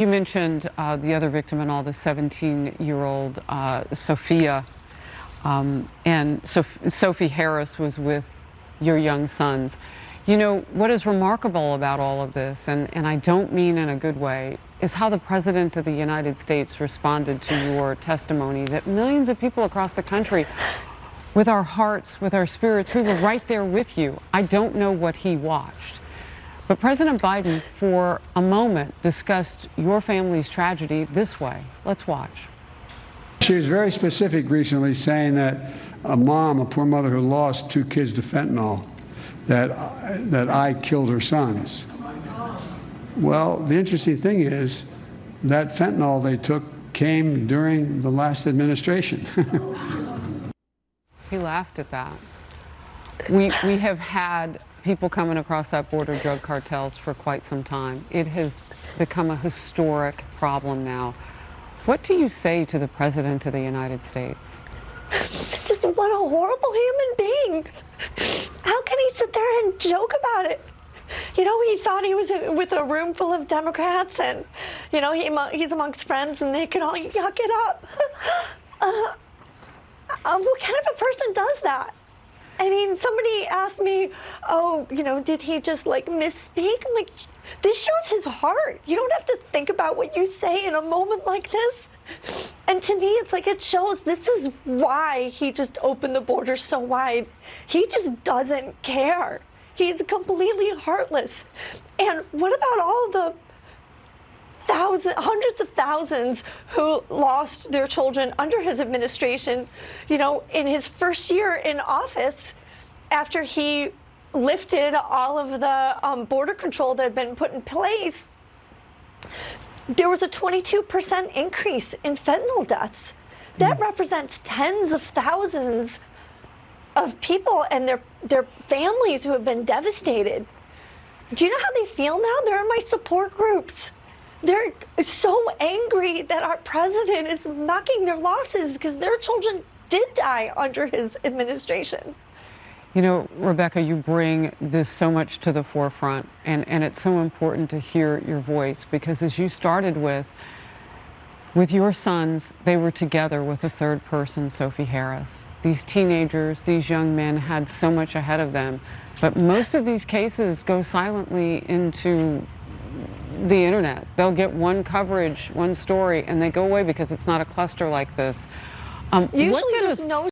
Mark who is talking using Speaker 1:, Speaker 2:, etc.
Speaker 1: You mentioned the other victim and all, the 17-year-old Sophia, and Sophie Harris was with your young sons. You know, what is remarkable about all of this, and I don't mean in a good way, is how the President of the United States responded to your testimony, that millions of people across the country, with our hearts, with our spirits, we were right there with you. I don't know what he watched. But President Biden, for a moment, discussed your family's tragedy this way. Let's watch.
Speaker 2: She was very specific recently, saying that a mom, a poor mother who lost 2 kids to fentanyl, that I killed her sons. Well, the interesting thing is that fentanyl they took came during the last administration.
Speaker 1: He laughed at that. We have had people coming across that border, drug cartels, for quite some time. It has become a historic problem now. What do you say to the President of the United States?
Speaker 3: Just what a horrible human being. How can he sit there and joke about it? You know, he thought he was with a room full of Democrats, and, you know, he's amongst friends and they can all yuck it up. What kind of a person does that? I mean, somebody asked me, oh, you know, did he just like misspeak? I'm like, this shows his heart. You don't have to think about what you say in a moment like this. And to me, it's like, it shows this is why he just opened the border so wide. He just doesn't care. He's completely heartless. And what about all the hundreds of thousands who lost their children under his administration, you know, in his first year in office, after he lifted all of the border control that had been put in place? There was a 22% increase in fentanyl deaths. That represents tens of thousands of people and their families who have been devastated. Do you know how they feel now? They're in my support groups. They're so angry that our president is mocking their losses because their children did die under his administration.
Speaker 1: You know, Rebecca, you bring this so much to the forefront, and it's so important to hear your voice, because as you started with your sons, they were together with a third person, Sophie Harris. These teenagers, these young men had so much ahead of them, but most of these cases go silently into the internet. They'll get one coverage, one story, and they go away because it's not a cluster like this.
Speaker 3: Usually there's no